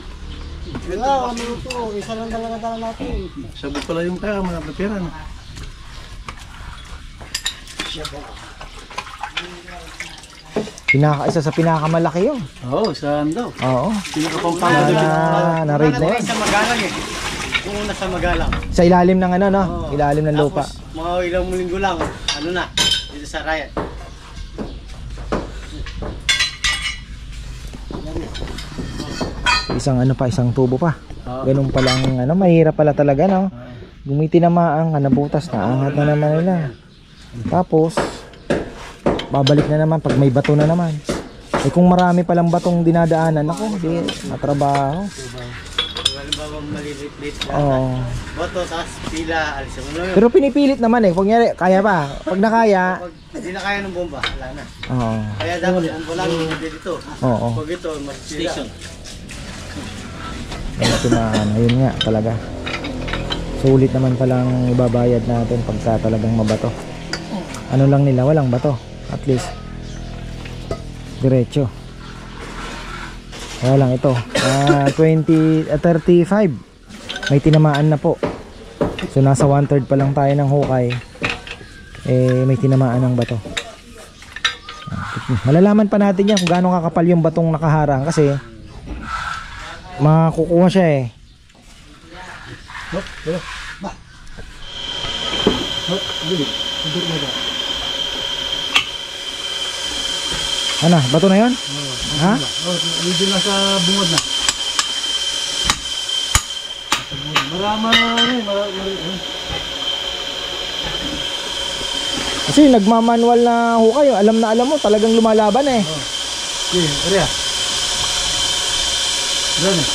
Wala, maluto. Isa lang talaga natin. Sabu pala yung kaya, mga pera no? Isa sa pinakamalaki yun. Oo, saan daw? Oo. Pinakapampanga doon. Na-raid na yun. Sa Magalang eh. Kung una sa Magalang. Sa ilalim ng ano, no? Ilalim ng lupa. Tapos, mga ilang linggo lang, ano na, dito sa Riot. isang ano pa, isang tubo pa. Ganun palang ano, mahirap pala talaga no. Gumitinamaan ka, nabutas na, angat na naman nila. Tapos babalik na naman pag may bato na naman. Eh kung marami palang batong dinadaanan, ako, di matrabaho. Halimbawa malilit-lit na. Oo. Boto, tapos pila, alisin mo na yun. Pero pinipilit naman eh. Pag nyari, kaya pa. Pag nakaya, Pag hindi na kaya ng bomba, wala na. oo. Kaya dapat bomba lang yung dito. Oo. Pag ito, station. Ito na, ayun nga talaga. Sulit naman palang ibabayad natin pagka talagang mabato. Ano lang nila, walang bato. At least diretso. Kaya lang ito 35 may tinamaan na po. So nasa 1/3 pa lang tayo ng hukay. Eh may tinamaan ng bato. Malalaman pa natin yan kung gaano kakapal yung batong nakaharang kasi makukuha siya eh. Ano, bato na yun? Ha? Medyo nasa bungod na. Marama na Kasi nagmamanual na hukay, alam na alam mo, talagang lumalaban eh. Okay, area. Gano'n.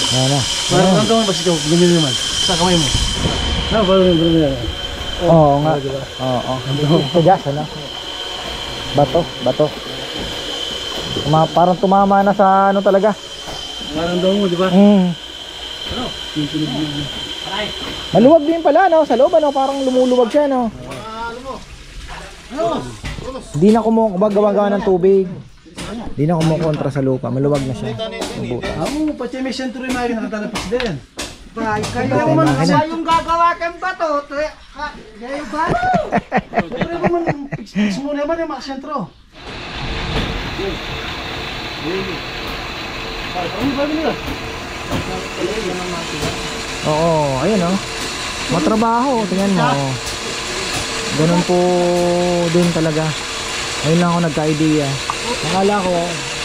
Ano? Parang nandun ba siya? Ganyan naman. Sa kamay mo. Parang yan. Oo nga. Oo. Tugas, ano? Bato. Parang tumama na sa ano talaga. Parang daw mo, di ba? Maluwag din pala, no? Sa loob, ano? Parang lumuluwag siya, no? Hindi na gawa ng tubig. Hindi na kumukontra sa lupa. Maluwag na siya. Ako, pati may sentro yung mga nakatalapas din. Kayo man Siya yung gagawa kang bato. Kayo ba? Pero naman, fix mo naman yung mga sentro. Ano ba nila? Oo, ayun, no? Matrabaho. Tingnan mo. Ganun po din talaga. Ayun lang ako nagka-idea. Nakala ko,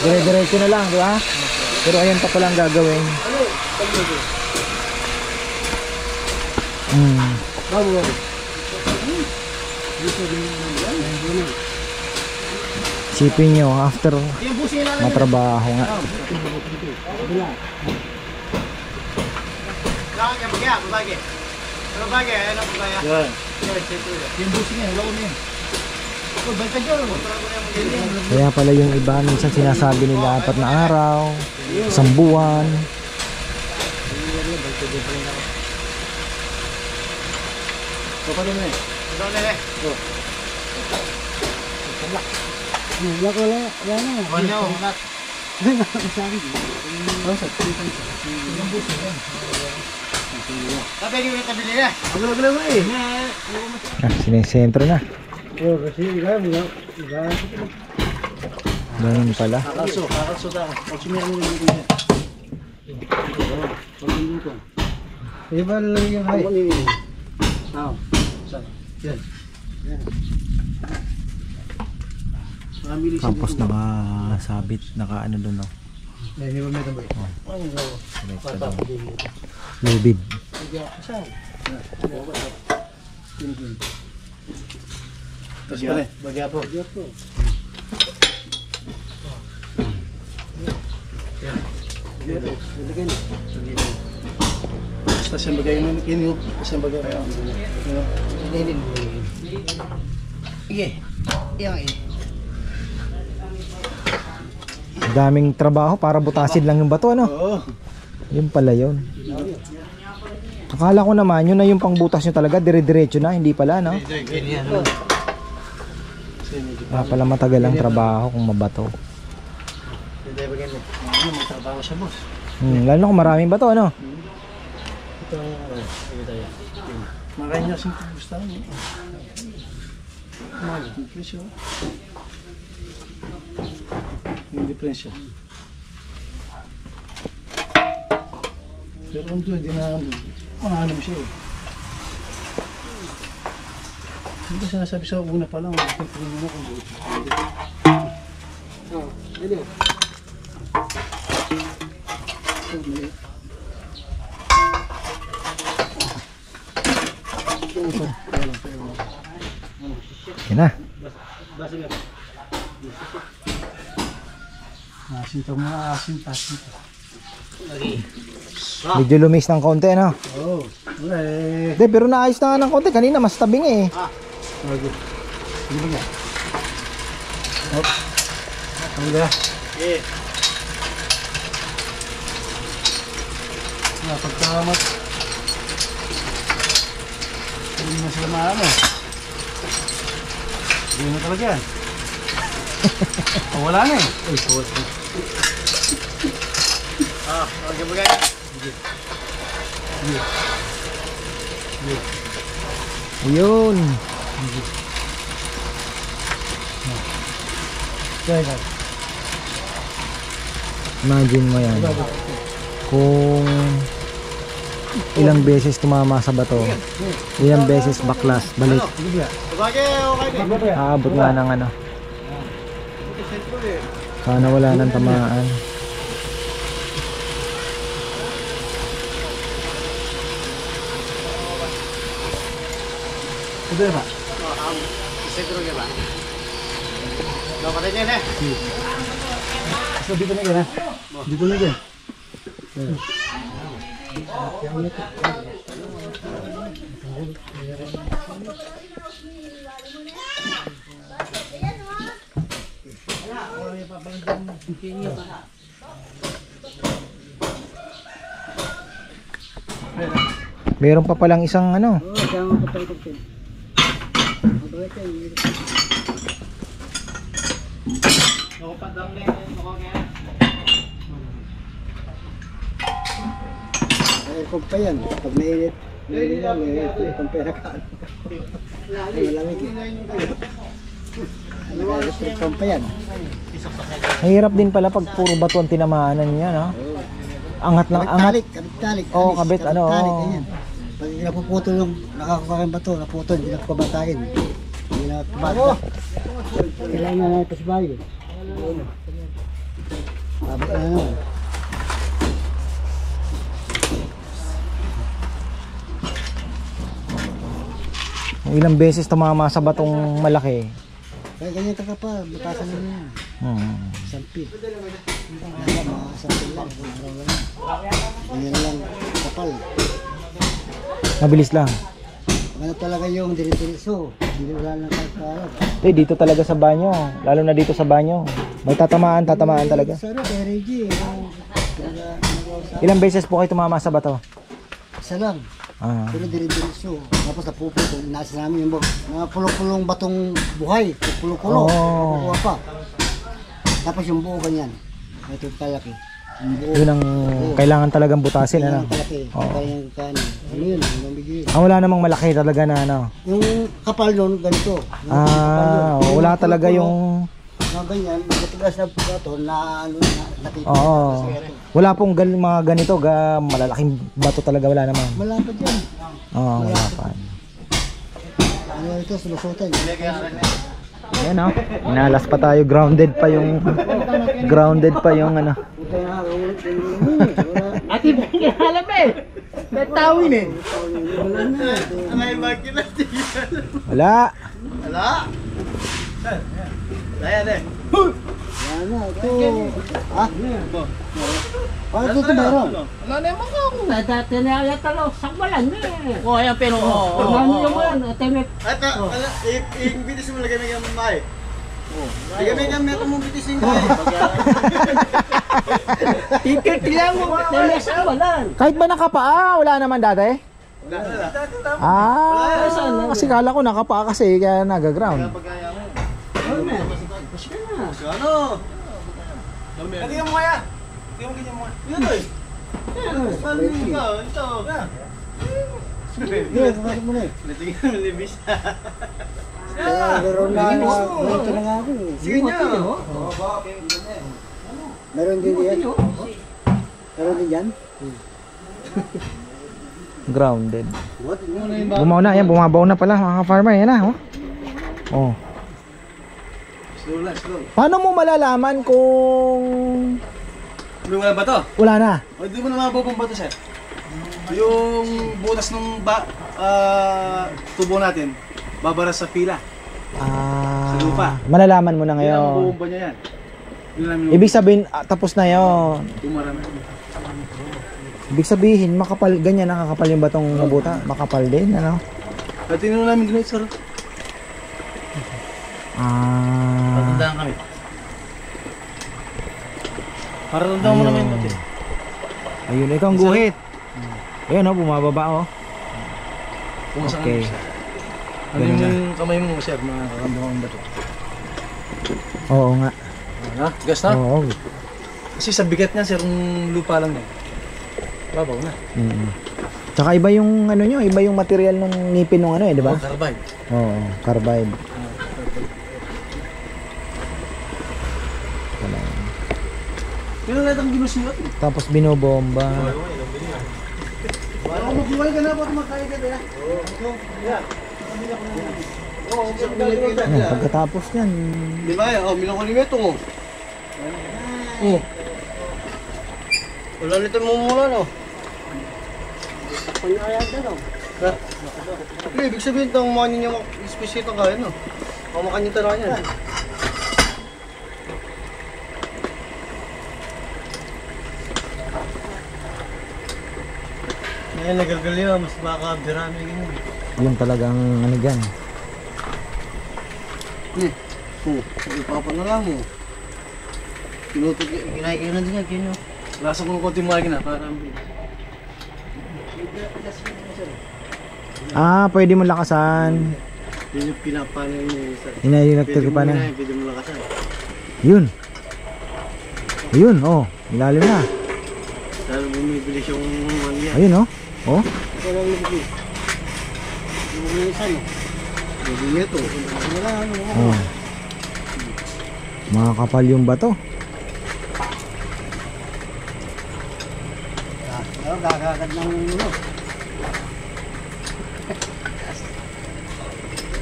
dire-diretso na lang, di ba? Pero ayun pa palang gagawin. Sipin nyo, after matrabaho nga. Yan. Yung busing yan, wala ko na yan. Kaya pala yung iba, minsan sinasabi nila 4 na araw, 1 buwan. Paano na eh? Sinesentro na. Ganun pala. Kakalso tayo. Pagsumihan mo yung dito niya. Iba lang yung hay. Yan. Tapos nakasabit, naka ano doon, no? Hindi ba may tambay? Lubid. Tapos pala. Bagya po. Tapos yung bagay mo kinyo. Tapos yung bagay. Daming trabaho para butasin lang yung bato, ano? Oo. Yun pala yun. Akala ko naman, yun na yung pangbutas nyo talaga, dire-diretso na, hindi pala, no? Kaya pala matagal ang trabaho kung mabato. Hindi ba ganyan? May trabaho siya, boss. Lalo na kung maraming bato, ano? Ito, makanya sing gusto mo. Presyo. Yung diferensya. Pero kung doon, hindi na ano siya eh. Hindi ba sinasabi sa una pa lang, tingnan mo na kung doon. Dali. Yan na. Asin ito mga asin, tasin. Medyo lumis ng konti, no? Oo. Wala eh. Hindi, pero naayos na nga ng konti. Kanina mas tabing eh. Bago. Hindi ba nga? Hop. Ang gaya. Eh. Pagkamat. Hindi na sila maano. Hindi na talaga yan. Wala na eh. Uy, kawat na. Okay ba guys? Ayun. Kaya ka. Imagine mo yan. Kung ilang beses tumama sa bato, ilang beses baklas, balik. Hindi ba? Okay. Aabot nga ng ano. Sana wala nang tamaan. Hindi ba? Siguro ka ba? Dapat na yan eh. So dito na yan ha? Dito na yan. Meron pa palang isang ano. Aircon pa yan. Pag mainit, mainit lang, aircon pa yan. Ay, malamig eh. Aircon pa yan. Mahirap din pala pag puro bato ang tinamaanan niya, no? Angat lang, angat. Kabit-talik. Oo, kabit, ano, oo. Ganyan. Pag napuputol yung nakakakarang bato, naputol, hindi na pabatayin. Hindi na pabatayin. Kailangan na natin sa bayo. Abot na naman. Kung ilang beses tumama sa batong malaki. Kaya ganyan ka pa, butasan mo yan. Sampit. Mga sampit lang, araw lang yan. Ganyan lang, kapal. Mabilis lang. Ano talaga yung dire-diretso. Hindi wala lang kalkalat. Dito talaga sa banyo. Lalo na dito sa banyo. May tatamaan talaga. Sana kay Reggie. Ilang beses po kayo tumama sa bato? Isa lang. Ah. Pero dire-diretso. Tapos napuputol. Nasa namin yung mga pulong-pulong batong buhay. Pulo-pulo. Oh. Nakuha pa. Tapos yung buo ganyan. Ito kalaki. Yung buo. Yun ang kailangan talagang butasin, ano? Kalaki. Oo. Kaya yung kanin. Ano yun? Yung bigay. Wala namang malaki talaga na ano. Yung kapal nun, ganito. Yung kapal Ah, nun. wala Yung talaga pulo-pulo, yung mga ganyan, matigas na bato na ano na nakita. oo. Wala pong mga ganito, malalaking bato talaga wala naman. Malapad yan. Oo, wala pa. Ano ito, sulusutan. Ayan, oh. Inalas pa tayo, grounded pa yung ano. Ito na, wala. Ati ba alam eh? Natawin eh. Wala na. Ano yung makina? Wala. Wala. Ayan eh. Wala na, ito. Ha? Paano ito meron? Wala na yung mga ako. Dati na yung talo, sakwalan na eh. Oh, ayan pero Ano naman, atemet. Ito, i-bitis mo lagay may gamay. Lagay may gamay kung mong bitisin ka eh. Tikit lang mo, atemet sakwalan. Kahit ba nakapaa, wala naman dati? Ah, kasi kala ko nakapaa kasi kaya nagaground. Ano? Lagyan mo kaya. Lagyan mo ganyan mo. Yun eh. Ito. Bakit mo na eh? Natingin naman ni Bis. Meron na ito na nga ako. Sige niya. Meron din yan. Meron din yan. Grounded. Bumaw na, yan, bumabaw na pala mga farmer, yan na, oh. Oh. Slow lang, slow. Paano mo malalaman kung May wala ba to? wala na? O, di mo na mababang ba to, sir? Yung butas ng tubo natin, babara sa pila. Ah, Sa lupa. malalaman mo na Yan ang ngayon. mababang niya yan. Yun namin Ibig sabihin, tapos na yon. tumarami. Ibig sabihin, makapal, ganyan nakakapal yung batong mabuta. Makapal din, ano? At tinanong namin din, sir. Ah, Patandaan kami. Para tandaan mo Ayun. namin natin. ayun, ikaw ang guhit. Ayun, oh, bumababa, oh. Kung saan Okay. sir. Ano Ganun na. yung kamay mo, sir, makakandang ba to? Oo nga. Ha? Gas na? Oo. Kasi sa bigat niya, sir, kung lupa lang yan. Babaw na. Mm. Tsaka iba yung ano nyo, iba yung material ng ngipin ng ano eh, di ba? Carbide. Oo, carbide. Wala. Pero lahat ang ginus niyo. Tapos binobomba. Baka magbuhay ka na, baka makain ka na. Oo, Ayan, pagkatapos yan, di ba? Oh, milang ko ito ko. Oh. Wala nito mumula, no? Ha? Ibig sabihin itong mga ninyo spesito kaya, no? Mamakan nyo talaga yan. Ngayon nagagal yun, mas baka birami ganyan. yung talagang ano dyan. Ipapa na lang mo. Pinutot, kinaikaya na din yan, kino. Lasa ko ng konti mga na, para Ah, pwede mo lakasan. yun yung pinapano yung isa. Ina-electric pa na. Pwede mo lakasan. Yun. Ayun, oh, ilalim na. Dahil bumibilis yung ano yan. Ayun, oh. Oh, Ito lang nabigay. Yung isa, no? Pwede nyo ito. Wala, ano. oh. Makakapal yung bato. Gagagad ng ulo.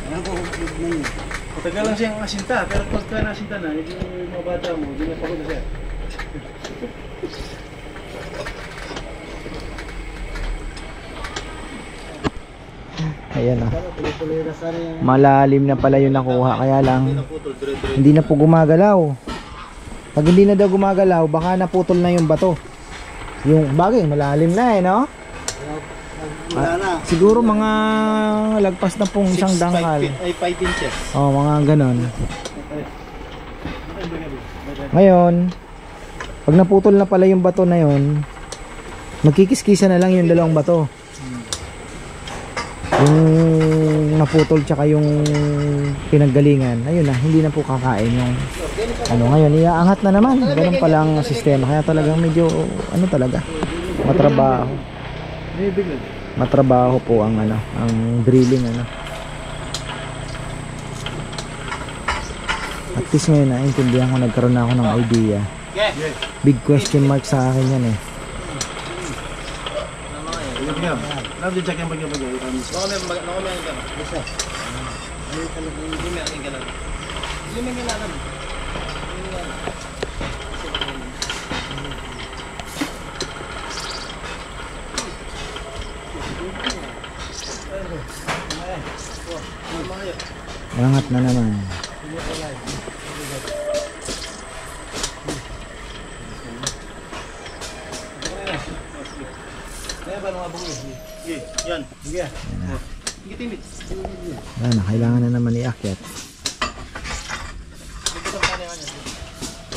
Ano ko, patagal lang siyang asinta, pero pagka nasinta na, yung mga bata mo, hindi na pagod na siya. Ayan, oh. Malalim na pala yung nakuha, kaya lang hindi na po gumagalaw. Pag hindi na daw gumagalaw, baka naputol na yung bato. Yung bagay, malalim na eh, no? Wala na. Siguro mga lagpas na pong isang dangkal. Ay, 5 inches. Oh, mga ganon. Ngayon, pag naputol na pala yung bato na yon, magkikiskisa na lang yung dalawang bato. Yung naputol tsaka yung pinaggalingan, ayun na, hindi na po kakain yung ano. Ngayon, iaangat na naman. Ganun palang sistema. Kaya talagang medyo ano talaga, matrabaho. Matrabaho po ang ano, ang drilling ano. At least ngayon naintindihan ko, nagkaroon na ako ng idea. Big question mark sa akin yan eh. Love the jack yung bagay-bagay. Nakamay ka na. Isa. Lumiyang ka na. Lumiyang ka na. Angat na naman. Yan. Sige. Sige, timid. Ayan, kailangan na naman iakyat.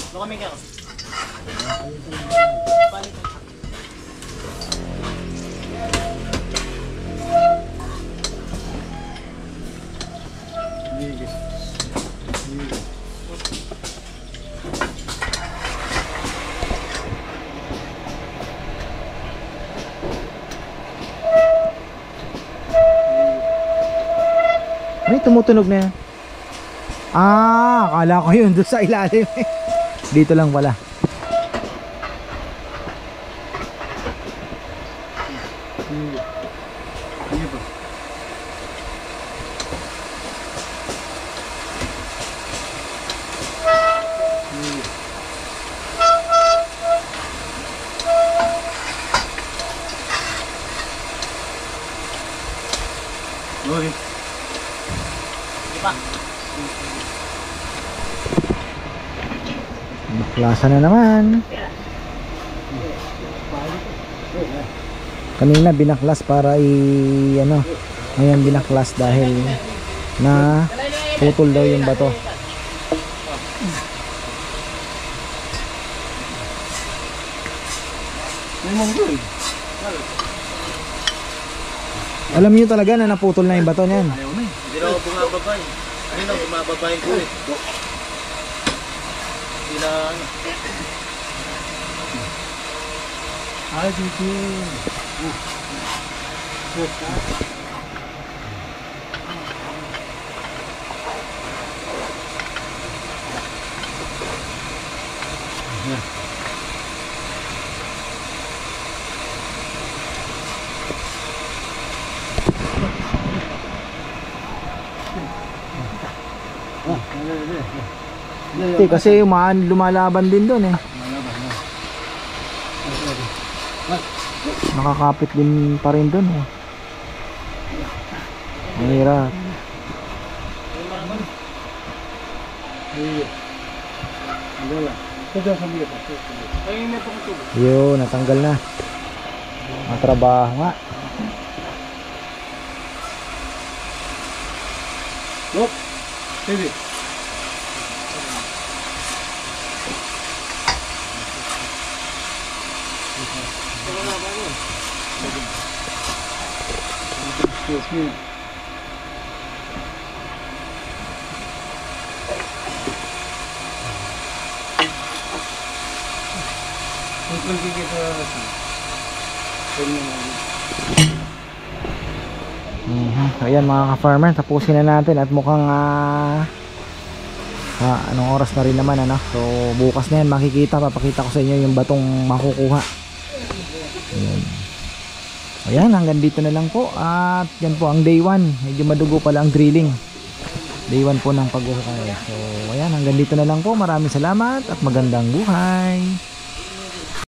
Nakamay ka. May tumutunog na yan. Ah, akala ko yun doon sa ilalim. Dito lang pala. Okay. Baklasa na naman. Kanina binaklas para ano, ngayon binaklas dahil na putol daw yung bato. Alam niyo talaga na naputol na yung bato niyan. Hindi na ako bumababa eh. Ano na, bumababa yung kulit. Hindi na ano. Ay, dito. Kasi lumalaban din doon eh. Nakakapit din pa rin doon eh. Mahirap. Yun, natanggal na. Matrabaho nga. Look. Baby. Excuse me. Ayan mga ka-farmer, tapusin na natin at mukhang anong oras na rin naman ano. So bukas na yan makikita, papakita ko sa inyo yung batong makukuha. Ayan, hanggang dito na lang po. At yan po ang day 1. Medyo madugo pala ang drilling. Day 1 po ng paghuhukay. So ayan, hanggang dito na lang po. Maraming salamat at magandang buhay.